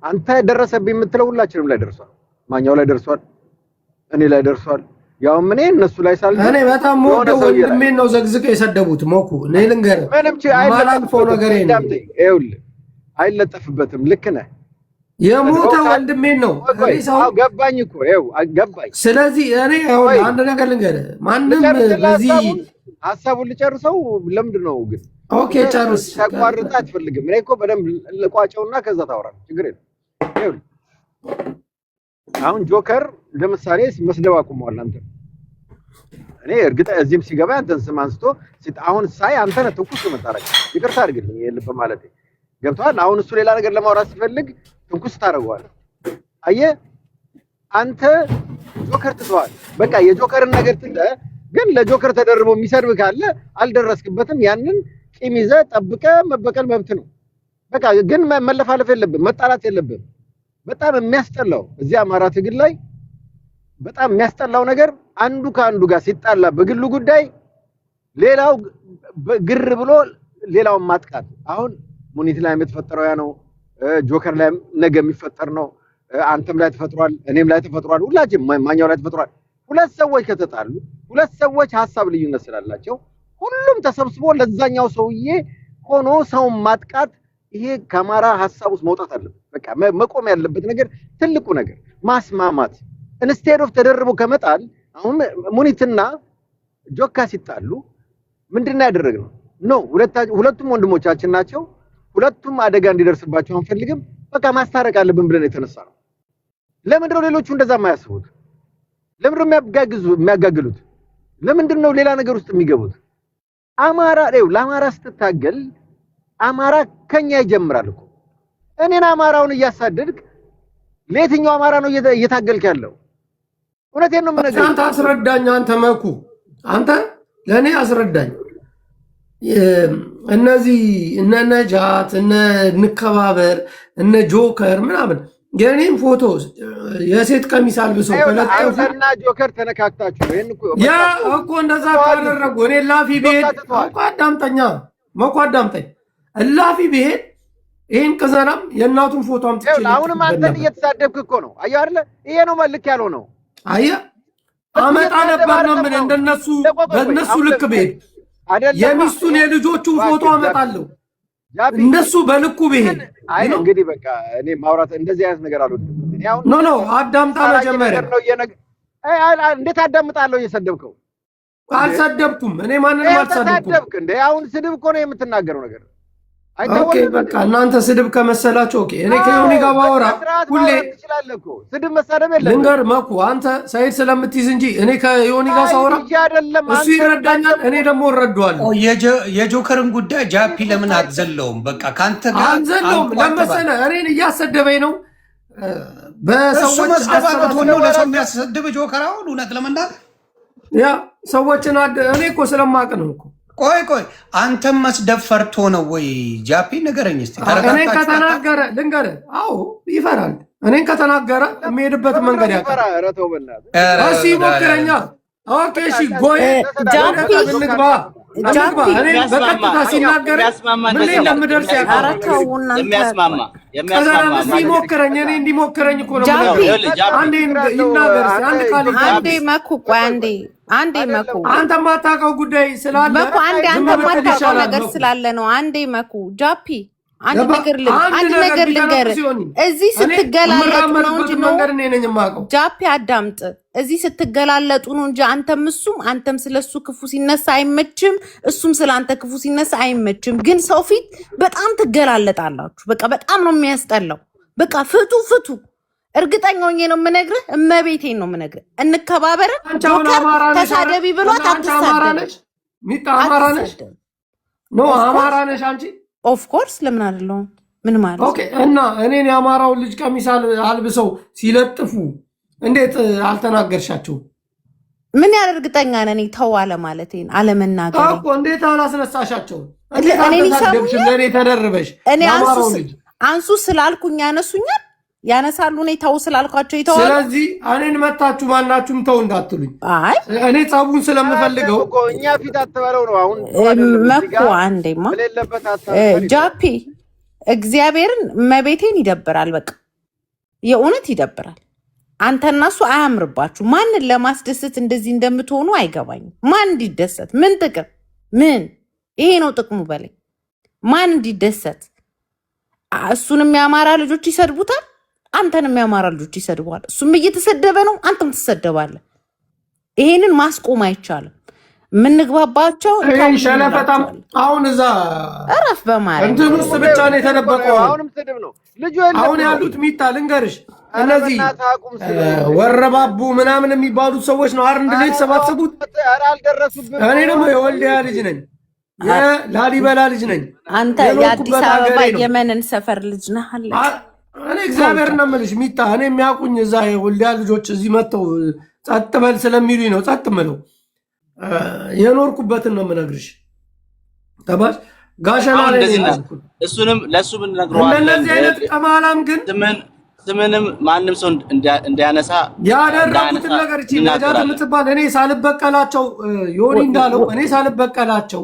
አንተ ደረሰብኝ የምትለው ሁላችንም ላይ ደርሷል። ማኛው ላይ ደርሷል፣ እኔ ላይ ደርሷል። ያው እኔ እነሱ ላይ ሳልደርስ እኔ በጣም ሞደው ወንድሜን ነው ዘግዝቀው የሰደቡት። ሞኩ እኔ ልንገርህ ምንም አይለጠፍበትም ነገር አይለጠፍበትም። ልክ ነህ። የሞተ ወንድሜን ነው ገባኝ እኮ ገባኝ። ስለዚህ እኔ አንድ ነገር ልንገርህ፣ ማንም በዚህ ሀሳቡን ልጨርሰው። ለምንድን ነው ግን ኦኬ ጨርስ። ተቋርጣ አትፈልግም። እኔ እኮ በደንብ ልቋጨውና ከዛ ታወራለህ። ችግር የለም። አሁን ጆከር ለምሳሌ መስደብ አቁመዋል። አንተ እኔ እርግጥ እዚህም ሲገባ አንተን ስም አንስቶ አሁን ሳይ አንተ ነህ ትኩስ መታረቅ። ይቅርታ አድርግልኝ የልብ ማለት ገብቶሃል። አሁን እሱ ሌላ ነገር ለማውራት ሲፈልግ ትኩስ ታደርገዋለህ። አየህ አንተ ጆከር ትተዋል። በቃ የጆከርን ነገር ትተህ ግን ለጆከር ተደርቦ የሚሰርብ ካለ አልደረስክበትም። ያንን ቂም ይዘህ ጠብቀህ መበቀል መብት ነው። በቃ ግን መለፋለፍ የለብህም፣ መጣላት የለብህም። በጣም የሚያስጠላው እዚህ አማራ ትግል ላይ በጣም የሚያስጠላው ነገር አንዱ ከአንዱ ጋር ሲጣላ በግሉ ጉዳይ ሌላው ግር ብሎ ሌላውን ማጥቃት። አሁን ሙኒት ላይ የተፈጠረው ያ ነው። ጆከር ላይ ነገ የሚፈጠር ነው። አንተም ላይ ተፈጥሯል፣ እኔም ላይ ተፈጥሯል፣ ሁላችንም ማኛው ላይ ተፈጥሯል። ሁለት ሰዎች ከተጣሉ ሁለት ሰዎች ሐሳብ ልዩነት ስላላቸው ሁሉም ተሰብስቦ ለዛኛው ሰውዬ ሆኖ ሰው ማጥቃት ይሄ ከአማራ ሐሳብ ውስጥ መውጣት አለበት። በቃ መቆም ያለበት ነገር ትልቁ ነገር ማስማማት ኢንስቴድ ኦፍ ተደርቦ ከመጣል። አሁን ሙኒትና ጆካ ሲጣሉ ምንድነው ያደረግነው? ኖ ሁለቱም ወንድሞቻችን ናቸው። ሁለቱም አደጋ እንዲደርስባቸው አንፈልግም። በቃ ማስታረቅ አለብን ብለን የተነሳ ነው። ለምንድነው ሌሎቹ እንደዛ የማያስቡት? ለምንድነው የሚያጋግሉት? ለምንድነው ሌላ ነገር ውስጥ የሚገቡት? አማራ ለአማራ ስትታገል አማራ ከኛ ይጀምራል እኮ። እኔን አማራውን እያሳደድክ ለየትኛው አማራ ነው እየታገልክ ያለው? እውነቴን ነው የምነግርህ። አንተ አስረዳኝ። አንተ መኩ አንተ ለኔ አስረዳኝ። እነዚህ እነ ነጃት እነ ንከባበር እነ ጆከር ምናምን የኔን ፎቶ የሴት ቀሚስ አልብሰው ከለጠፉና ጆከር ተነካክታችሁ ያ እኮ እንደዛ ካደረጉ እኔ ላፊ ብሄድ እኮ አዳምጠኛ መኩ አዳምጠኝ። እላፊ ብሄድ ይሄን ቅዘናም የእናቱን ፎቶ አምጥቼ አሁንም አንተን እየተሳደብክ እኮ ነው። አየህ አይደለ? ይሄ ነው መልክ ያለው ነው። አየህ አመጣ ነበር ነው ምን እንደነሱ በእነሱ ልክ ብሄድ የሚስቱን የልጆቹን ፎቶ አመጣለሁ። እንደሱ በልኩ ብሄድ አይ እንግዲህ በቃ እኔ ማውራት እንደዚህ አይነት ነገር አልወድም። እኔ አሁን ኖ አዳምጣ መጀመሪያ። እንዴት አዳምጣለሁ? እየሰደብከው አልሰደብኩም። እኔ ማንንም አልሰደብኩም። እንዴ አሁን ስድብ እኮ ነው የምትናገረው ነገር። ኦኬ በቃ እናንተ ስድብ ከመሰላችሁ ኦኬ። እኔ ከዮኒ ጋር ባወራ ሁሌ ትችላለህ እኮ ስድብ መሳደብ የለም። ልንገር መኩ አንተ ሳይድ ስለምትይዝ እንጂ እኔ ከዮኒ ጋር ሳወራ እሱ ይረዳኛል፣ እኔ ደግሞ እረዳዋለሁ። የጆከርን ጉዳይ ጃፒ ለምን አትዘለውም? በቃ ካንተ ጋር አንዘለውም። ለምሳሌ እኔን እያሰደበኝ ነው። በሰዎች አስተባባሪ ሆኖ ለሰው የሚያሰድብ ጆከር አሁን እውነት ለመናገር ያ ሰዎችን እኔ እኮ ስለማቅ ነው እኮ ቆይ አንተም መስደፈርቶ ነው ወይ ጃፒ? ንገረኝ እስቲ። እኔን ከተናገረ ልንገርህ። አዎ ይፈራል። እኔን ከተናገረ የሚሄድበት መንገድ ያውቃል። እሺ ይሞክረኛ። ኦኬ እሺ ጎይ ጃፒ እንግባ። እኔ በቀጥታ ሲናገር ምን እንደምደርስ ያውቃል። ሲሞክረኝ እኔ እንዲሞክረኝ እኮ ነው። አንዴ ይናገር። አንዴ መኩ ቆይ አንዴ መኩ አንተ የማታውቀው ጉዳይ ስላለ መኩ አንዴ አንተ የማታውቀው ነገር ስላለ ነው። አንዴ መኩ ጃፒ አንድ ነገር ልንገር። እዚህ ስትገላለጡ ነው እንጂ ነው ጃፒ አዳምጥ። እዚህ ስትገላለጡ ነው እንጂ አንተም ስለሱ ክፉ ሲነሳ አይመችም፣ እሱም ስላንተ ክፉ ሲነሳ አይመችም። ግን ሰው ፊት በጣም ትገላለጣላችሁ። በቃ በጣም ነው የሚያስጠላው። በቃ ፍቱ። እርግጠኛ ሆኜ ነው የምነግርህ፣ እመቤቴን ነው የምነግርህ። እንከባበር። ተሳደቢ ብሏት አትሳደብ። ሚጣ አማራ ነሽ ነው አማራ ነሽ አንቺ? ኦፍ ኮርስ ለምን አይደለም? ምን ማለት ኦኬ። እና እኔን የአማራውን ልጅ ቀሚስ አልብሰው ሲለጥፉ እንዴት አልተናገርሻቸው? ምን ያህል እርግጠኛ ነኝ ተው አለ ማለት አለመናገር እኮ እንዴት አላስነሳሻቸው? እንዴት አልተሳደብሽም? ለእኔ ተደርበሽ እኔ አንሱ ስላልኩኝ ያነሱኛል፣ ያነሳሉ። እኔ ተው ስላልኳቸው ይተዋል። ስለዚህ እኔን መታችሁ ማናችሁም ተው እንዳትሉኝ። አይ እኔ ጸቡን ስለምፈልገው እኛ ፊት አትበለው ነው። አሁን መኩ አንዴማ ጃፒ እግዚአብሔርን መቤቴን ይደብራል። በቃ የእውነት ይደብራል። አንተና እሱ አያምርባችሁ። ማንን ለማስደሰት እንደዚህ እንደምትሆኑ አይገባኝም። ማን እንዲደሰት ምን ጥቅም ምን? ይሄ ነው ጥቅሙ በላይ ማን እንዲደሰት? እሱንም የአማራ ልጆች ይሰድቡታል፣ አንተንም የአማራ ልጆች ይሰድቧል። እሱም እየተሰደበ ነው፣ አንተም ትሰደባለህ። ይሄንን ማስቆም አይቻልም። የምንግባባቸው ሸለፈታም አሁን እዛ እረፍ በማለት እንትን ውስጥ ብቻ ነው የተደበቀው። አሁን ያሉት ሚጣ ልንገርሽ፣ እነዚህ ወረባቡ ምናምን የሚባሉት ሰዎች ነው አር እንደ የተሰባሰቡት። እኔ ደግሞ የወልዲያ ልጅ ነኝ፣ የላሊበላ ልጅ ነኝ። አንተ የአዲስ አበባ የመንን ሰፈር ልጅ ነህ አለ። እኔ እግዚአብሔር ነው የምልሽ ሚጣ፣ እኔ የሚያውቁኝ እዛ የወልዲያ ልጆች እዚህ መጥተው ጸጥ በል ስለሚሉኝ ነው ጸጥ ምለው። የኖርኩበትን ነው የምነግርሽ። ተባሽ ጋሸና እሱንም ለሱ ምን ነግረዋል። እንደዚህ አይነት ቀማላም ግን ስምንም ማንም ሰው እንዲያነሳ ያደረኩትን ነገር እቺ ነጃት የምትባል እኔ ሳልበቀላቸው ዮኒ እንዳለው እኔ ሳልበቀላቸው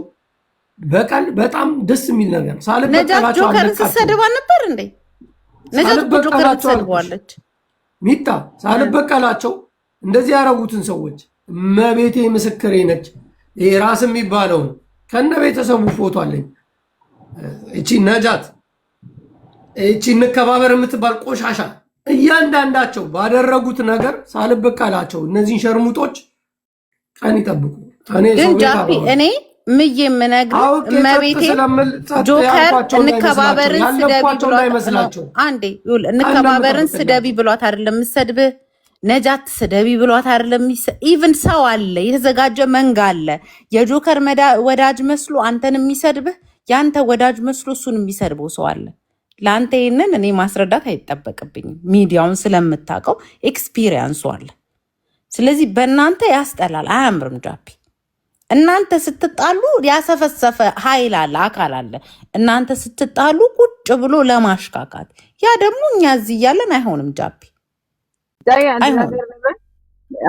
በቀል በጣም ደስ የሚል ነገር ሳልበቀላቸው ጆከርን ስትሰድባ ነበር እንዴ? ነጃት ጆከርን ትሰድባለች ሚጣ። ሳልበቀላቸው እንደዚህ ያረጉትን ሰዎች መቤቴ ምስክሬ ነች። ይሄ ራስ የሚባለውን ከነ ቤተሰቡ ፎቶ አለኝ። እቺ ነጃት እቺ እንከባበር የምትባል ቆሻሻ እያንዳንዳቸው ባደረጉት ነገር ሳልበቀላቸው እነዚህን ሸርሙጦች ቀን ይጠብቁ። ግን ጃፒ እኔ ምዬ የምነግርህ መቤቴ ጆከር እንከባበርን ስደቢ ብሏት አንዴ እንከባበርን ስደቢ ብሏት አይደለም የምትሰድብህ። ነጃት ስደቢ ብሏት አይደለም። ኢቭን ሰው አለ፣ የተዘጋጀ መንጋ አለ። የጆከር ወዳጅ መስሎ አንተን የሚሰድብህ፣ ያንተ ወዳጅ መስሎ እሱን የሚሰድበው ሰው አለ። ለአንተ ይህንን እኔ ማስረዳት አይጠበቅብኝም። ሚዲያውን ስለምታውቀው ኤክስፒሪየንሱ አለ። ስለዚህ በእናንተ ያስጠላል፣ አያምርም። ጃፒ እናንተ ስትጣሉ ያሰፈሰፈ ኃይል አለ፣ አካል አለ። እናንተ ስትጣሉ ቁጭ ብሎ ለማሽካካት፣ ያ ደግሞ እኛ እዚህ እያለን አይሆንም። ጃፒ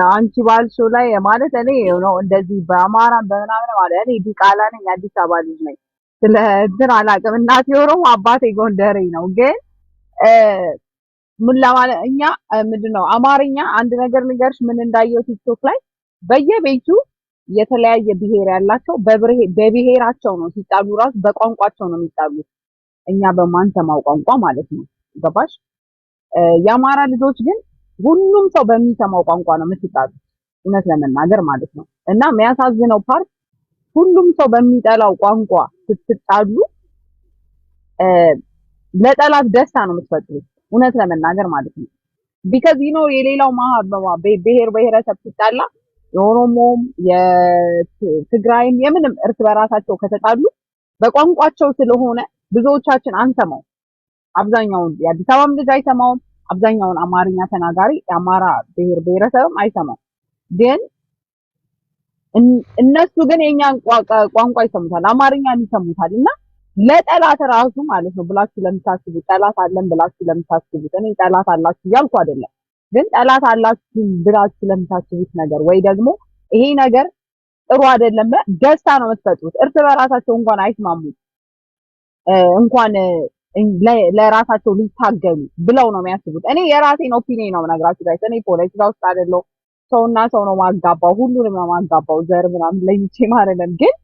አንቺ ባልሽው ላይ ማለት እኔ ነው እንደዚህ በአማራ በምናምን ማለት እኔ ዲቃላ ነኝ፣ አዲስ አበባ ልጅ ነኝ። ስለ እንትን አላውቅም። እናቴ ኦሮሞ አባቴ ጎንደሬ ነው። ግን ምን ለማለት እኛ ምንድነው አማርኛ አንድ ነገር ንገርሽ ምን እንዳየው ቲክቶክ ላይ በየቤቱ የተለያየ ብሔር ያላቸው በብሔራቸው ነው ሲጣሉ፣ ራሱ በቋንቋቸው ነው የሚጣሉት። እኛ በማንሰማው ቋንቋ ማለት ነው። ገባሽ? የአማራ ልጆች ግን ሁሉም ሰው በሚሰማው ቋንቋ ነው የምትጣሉት፣ እውነት ለመናገር ማለት ነው። እና የሚያሳዝነው ፓርት ሁሉም ሰው በሚጠላው ቋንቋ ስትጣሉ ለጠላት ደስታ ነው የምትፈጥሩት፣ እውነት ለመናገር ማለት ነው። ቢካዝ የሌላው ብሔር ብሔረሰብ ሲጣላ የኦሮሞም የትግራይም የምንም እርስ በራሳቸው ከተጣሉ በቋንቋቸው ስለሆነ ብዙዎቻችን አንሰማው። አብዛኛውን የአዲስ አበባም ልጅ አይሰማውም። አብዛኛውን አማርኛ ተናጋሪ የአማራ ብሔር ብሔረሰብም አይሰማው። ግን እነሱ ግን የኛን ቋንቋ ይሰሙታል፣ አማርኛን ይሰሙታል። እና ለጠላት ራሱ ማለት ነው ብላችሁ ለምታስቡት ጠላት አለን ብላችሁ ለምታስቡት እኔ ጠላት አላችሁ እያልኩ አይደለም፣ ግን ጠላት አላችሁ ብላችሁ ለምታስቡት ነገር ወይ ደግሞ ይሄ ነገር ጥሩ አይደለም ደስታ ነው የምትሰጡት። እርስ በራሳቸው እንኳን አይስማሙም እንኳን ለራሳቸው ሊታገሉ ብለው ነው የሚያስቡት። እኔ የራሴን ኦፒኒየን ነው የምነግራችሁ ጋይስ። እኔ ፖለቲካ ውስጥ አይደለሁም። ሰውና ሰው ነው ማጋባው፣ ሁሉንም ነው ማጋባው፣ ዘር ምናምን ለይቼ ማለት ነው። ግን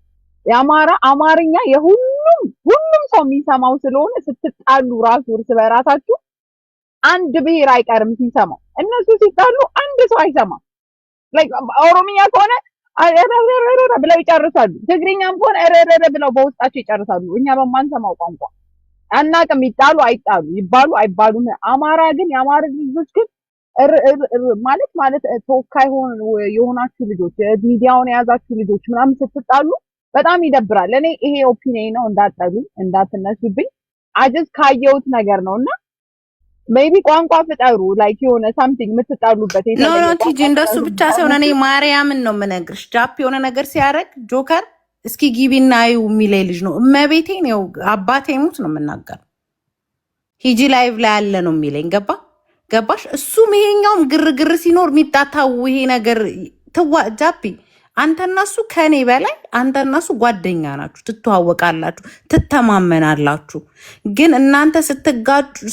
አማርኛ ሁሉም ሰው የሚሰማው ስለሆነ ስትጣሉ ራሱ እርስ በራሳችሁ አንድ ብሔር አይቀርም ሲሰማው። እነሱ ሲጣሉ አንድ ሰው አይሰማም። ላይክ ኦሮምኛ ከሆነ ብለው ይጨርሳሉ፣ ትግርኛም ከሆነ ብለው በውስጣቸው ይጨርሳሉ። እኛ በማንሰማው ቋንቋ አናቅም። ይጣሉ አይጣሉ ይባሉ አይባሉ። አማራ ግን የአማራ ልጆች ግን ማለት ተወካይ የሆናችሁ ልጆች ሚዲያውን የያዛችሁ ልጆች ምናምን ስትጣሉ በጣም ይደብራል። እኔ ይሄ ኦፒኒየን ነው፣ እንዳጠሉ እንዳትነሱብኝ። አጅስ ካየሁት ነገር ነውና ሜቢ ቋንቋ ፍጠሩ፣ ላይክ የሆነ ሳምቲንግ የምትጣሉበት ኖ ቲጂ እንደሱ ብቻ ሳይሆን እኔ ማርያምን ነው የምነግርሽ። ጃፕ የሆነ ነገር ሲያደርግ ጆከር እስኪ ግቢና እዩ የሚለኝ ልጅ ነው። እመቤቴን ነው አባቴ ሙት ነው የምናገር። ሂጂ ላይቭ ላይ ያለ ነው የሚለኝ ገባሽ? እሱም ይሄኛውም ግርግር ሲኖር የሚጣታው ይሄ ነገር ጃፒ አንተና እሱ ከኔ በላይ አንተና እሱ ጓደኛ ናችሁ፣ ትተዋወቃላችሁ፣ ትተማመናላችሁ። ግን እናንተ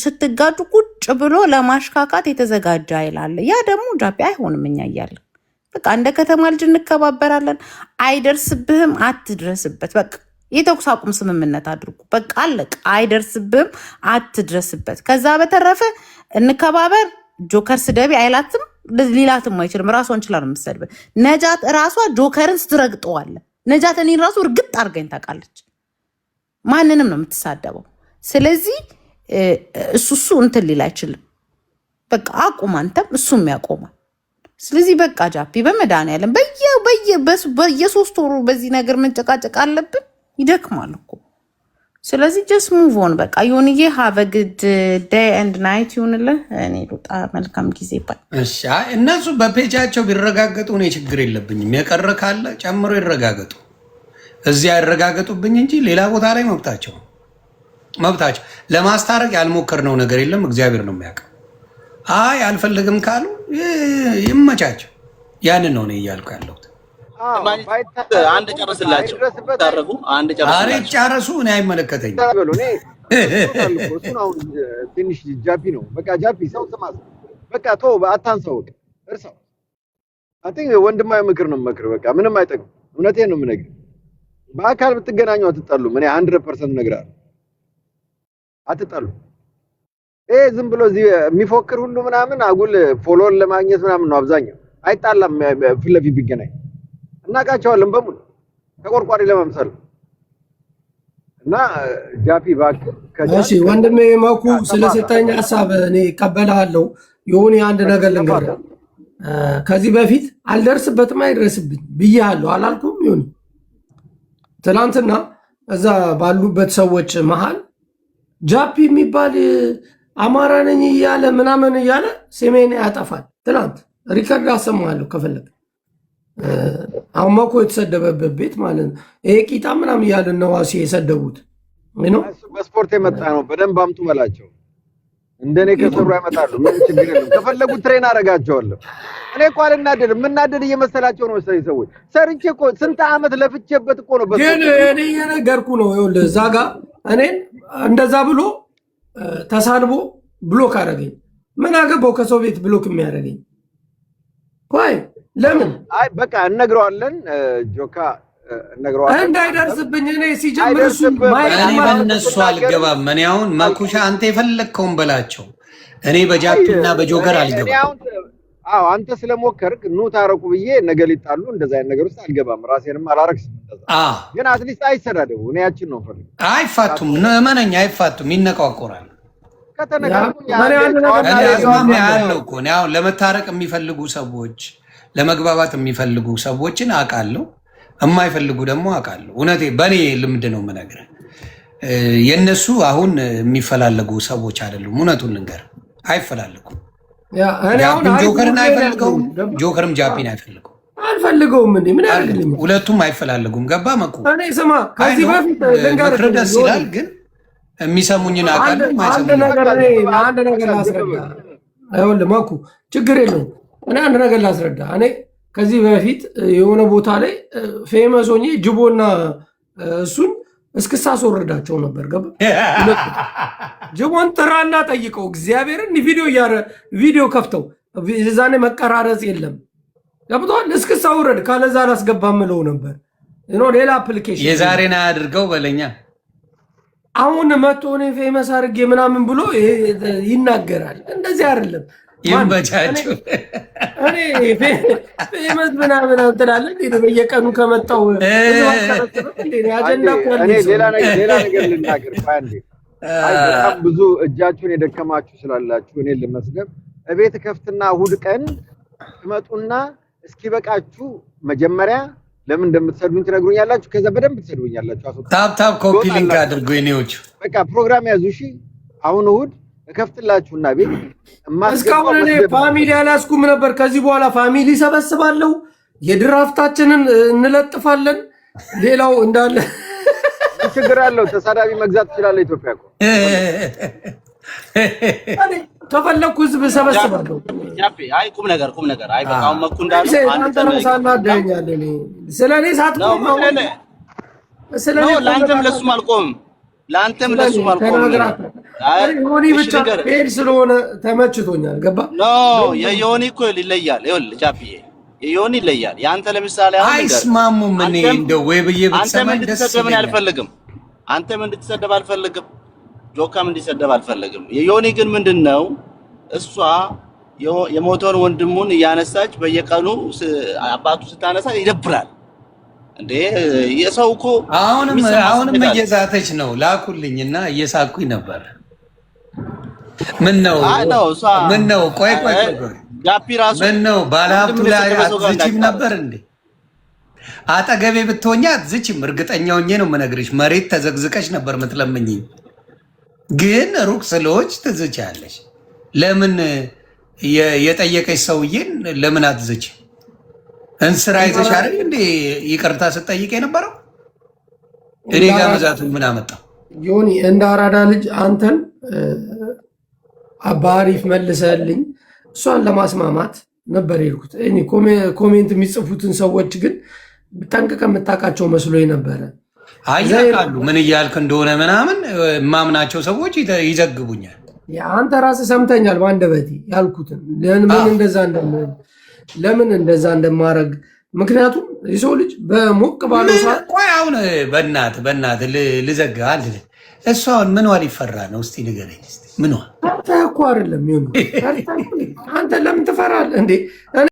ስትጋጩ ቁጭ ብሎ ለማሽካካት የተዘጋጀ አይላለ። ያ ደግሞ ጃፒ አይሆንም። እኛ እያለን በቃ እንደ ከተማ ልጅ እንከባበራለን። አይደርስብህም፣ አትድረስበት። በቃ የተኩስ አቁም ስምምነት አድርጉ። በቃ አለቅ። አይደርስብህም፣ አትድረስበት። ከዛ በተረፈ እንከባበር። ጆከር ስደቢ አይላትም፣ ሊላትም አይችልም። ራሷን ችላ ነው የምትሰድበው። ነጃት ራሷ ጆከርን ስትረግጠዋለ። ነጃት እኔን ራሱ እርግጥ አድርገኝ ታውቃለች። ማንንም ነው የምትሳደበው። ስለዚህ እሱ እንትን ሊል አይችልም። በቃ አቁም፣ አንተም እሱም ያቆማል። ስለዚህ በቃ ጃፒ በመድኃኒዓለም በየሶስት ወሩ በዚህ ነገር መንጨቃጨቅ አለብን? ይደክማል እኮ። ስለዚህ ጀስት ሙቭ ኦን በቃ። ይሁንዬ ሃቭ አ ጉድ ዴይ ኤንድ ናይት ይሁንልህ። እኔ ሉጣ መልካም ጊዜ ባይ። እሺ እነሱ በፔጃቸው ቢረጋገጡ እኔ ችግር የለብኝም። የቀረ ካለ ጨምሮ ይረጋገጡ። እዚያ ያረጋገጡብኝ እንጂ ሌላ ቦታ ላይ መብታቸው ለማስታረቅ ያልሞከርነው ነገር የለም። እግዚአብሔር ነው የሚያውቀው። አይ አልፈልግም ካሉ ይመቻቸው። ያንን ነው እኔ እያልኩ ያለሁት። አንድ ጨርስላቸው ታረጉ። አንድ ጨርሱ። እኔ አይመለከተኝም። እሱን አሁን ትንሽ ጃፒ ነው በቃ ጃፒ ሰው ስማ በቃ ተው፣ አታንሰው፣ እርሳው። አንተ ወንድማዊ ምክር ነው መክር። በቃ ምንም አይጠቅም። እውነቴን ነው የምነግርህ። በአካል ብትገናኙ አትጣሉም። እኔ 100% እነግርሃለሁ፣ አትጣሉም። ዝም ብሎ እዚህ የሚፎክር ሁሉ ምናምን አጉል ፎሎን ለማግኘት ምናምን ነው አብዛኛው። አይጣላም። ፊት ለፊት ቢገናኝ እናቃቸዋለን በሙሉ ተቆርቋሪ ለመምሰል እና ጃፒ ባክ እሺ ወንድሜ መኩ ስለሰጠኝ ሐሳብ እኔ እቀበላለሁ። ይሁን አንድ ነገር ልንገርህ፣ ከዚህ በፊት አልደርስበትም አይደርስብኝ ብያለሁ አላልኩም? ይሁን ትናንትና እዛ ባሉበት ሰዎች መሃል ጃፒ የሚባል አማራ ነኝ እያለ ምናምን እያለ ስሜን ያጠፋል። ትናንት ሪከርድ አሰማለሁ ከፈለግ። አሁን መኮ የተሰደበበት ቤት ማለት ነው። ይሄ ቂጣ ምናምን እያለ ነው ዋሴ የሰደቡት ነው። በስፖርት የመጣ ነው። በደንብ አምጡ በላቸው። እንደኔ ከሰሩ ያመጣሉ። ምን ችግር የለም። ከፈለጉ ትሬን አረጋቸዋለሁ። እኔ እኮ አልናደድም። የምናደድ እየመሰላቸው ነው መሰለኝ ሰዎች። ሰርቼ እኮ ስንት ዓመት ለፍቼበት እኮ ነው። ግን እኔ እየነገርኩ ነው። ይኸውልህ እዛ ጋ እኔን እንደዛ ብሎ ተሳድቦ ብሎክ አደረገኝ። ምን አገባው ከሰው ቤት ብሎክ የሚያደርገኝ? ቆይ ለምን? አይ በቃ እነግረዋለን። ጆካ እነግረዋለን እንዳይደርስብኝ። እኔ ሲጀምር እሱ እኔ በእነሱ አልገባም። እኔ አሁን መኩሻ አንተ የፈለግከውን በላቸው። እኔ በጃፒና በጆከር አልገባም። አዎ አንተ ስለሞከርክ ኑ ታረቁ ብዬ ነገ ሊጣሉ እንደዛ አይነት ነገር ውስጥ አልገባም። ራሴንም አላረክስም። ግን አትሊስት አይሰዳደቡ። እኔ ያችን ነው ፈልግ። አይፋቱም፣ መነኛ አይፋቱም፣ ይነቋቆራል። ከተነጋገሩኝ ያለው እኮ እኔ አሁን ለመታረቅ የሚፈልጉ ሰዎች ለመግባባት የሚፈልጉ ሰዎችን አውቃለሁ፣ የማይፈልጉ ደግሞ አውቃለሁ። እውነቴ በእኔ ልምድ ነው የምነግርህ። የእነሱ አሁን የሚፈላለጉ ሰዎች አይደሉም። እውነቱን ልንገርህ፣ አይፈላለጉም። ጆከርን አይፈልገውም፣ ጆከርም ጃፒን አይፈልገውም። አልፈልገውም እንዴ ምን ያደርግልኝ? ሁለቱም አይፈላለጉም። ገባ መኩ እኔ ስማ ከዚህ በፊት ምክር ደስ ይላል፣ ግን የሚሰሙኝን አቃል አንድ ነገር ላስረዳ። ይኸውልህ መኩ ችግር የለውም። እኔ አንድ ነገር ላስረዳ። እኔ ከዚህ በፊት የሆነ ቦታ ላይ ፌመስ ሆኜ ጅቦና እሱን እስክሳ አስወርዳቸው ነበር። ገባ ጅቦን ጥራና ጠይቀው እግዚአብሔርን ቪዲዮ ከፍተው ዛኔ መቀራረጽ የለም ገብቶሃል። እስክሳ ውረድ ካለዛ አላስገባም ምለው ነበር። ሌላ አፕሊኬሽን የዛሬን አያድርገው በለኛ። አሁን መቶ እኔ ፌመስ አድርጌ ምናምን ብሎ ይናገራል። እንደዚህ አይደለም። ይመቻችሁ። እኔ ፌመስ ምናምን ትላለህ እንዴ? በየቀኑ ከመጣው አጀንዳ ሌላ ነገር ልናገር። በጣም ብዙ እጃችሁን የደከማችሁ ስላላችሁ እኔ ልመስገብ እቤት ከፍትና እሑድ ቀን ትመጡና እስኪበቃችሁ መጀመሪያ ለምን እንደምትሰዱኝ ትነግሩኛላችሁ። ከዛ በደንብ ትሰዱኛላችሁ። ታፕ ኮፒ ሊንክ አድርጉ። እኔዎች በቃ ፕሮግራም ያዙ። እሺ አሁን እሑድ እከፍትላችሁና ቤት እስካሁን እኔ ፋሚሊ አላስኩም ነበር። ከዚህ በኋላ ፋሚሊ ሰበስባለሁ። የድራፍታችንን እንለጥፋለን። ሌላው እንዳለ ችግር አለው። ተሳዳቢ መግዛት ትችላለህ። ኢትዮጵያ እኮ ከፈለኩ ህዝብ ሰበስባለሁ። አይ ቁም ነገር አይ በቃ አሁን መኩ እንዳለው አንተ ተነሳና አዳኛለ ስለኔ ሳትቆም ስለኔ ለአንተም ለሱም አልቆምም ለአንተም ለሱም አልቆምም። ዮኒ ብቻ ሄድ ስለሆነ ተመችቶኛል። ገባ ኖ የዮኒ እኮ ይለያል። ይኸውልህ ጃፒዬ የዮኒ ይለያል። ያንተ ለምሳሌ አሁን አይስማሙም። እኔ እንደው ወይ ብዬ ብትሰማኝ ደስ ይለኛል። አንተም እንድትሰደብ አልፈልግም። ጆካም እንዲሰደብ አልፈልግም። የዮኒ ግን ምንድነው እሷ የሞተውን ወንድሙን እያነሳች በየቀኑ አባቱ ስታነሳ ይደብራል እንዴ? የሰው እኮ አሁንም እየዛተች ነው። ላኩልኝና እየሳኩኝ ነበር። ምን ነው ቆይ ጋፒ ራሱ ምን ነው ባለሀብቱ ላይ አትዝቺም ነበር እንዴ? አጠገቤ ብትሆኛ አትዝቺም። እርግጠኛ ሆኜ ነው የምነግርሽ። መሬት ተዘግዝቀሽ ነበር የምትለምኝኝ። ግን ሩቅ ስለዎች ትዝቻለሽ። ለምን የጠየቀች ሰውዬን ለምን አትዝች? እንስራ ይዘሽ አይደል እንዴ ይቅርታ ስትጠይቅ የነበረው? እኔ ጋር መዛቱ ምን አመጣው? ዮኒ እንደ አራዳ ልጅ አንተን በአሪፍ መልሰልኝ እሷን ለማስማማት ነበር የሄድኩት። እኔ ኮሜንት የሚጽፉትን ሰዎች ግን ጠንቅቀ የምታውቃቸው መስሎኝ ነበረ። አያቃሉ ምን እያልክ እንደሆነ ምናምን ማምናቸው ሰዎች ይዘግቡኛል። አንተ ራስህ ሰምተኛል በአንደበቴ ያልኩትን ለምን እንደዛ እንደማረግ። ምክንያቱም የሰው ልጅ በሞቅ ባለው ሰዓት ቆይ አሁን በእናት ልዘጋ እሷን ምንዋ ሊፈራ ነው? እስቲ ንገረኝ። ምንዋ አንተ እኮ አይደለም አንተ ለምን ትፈራለህ እንዴ?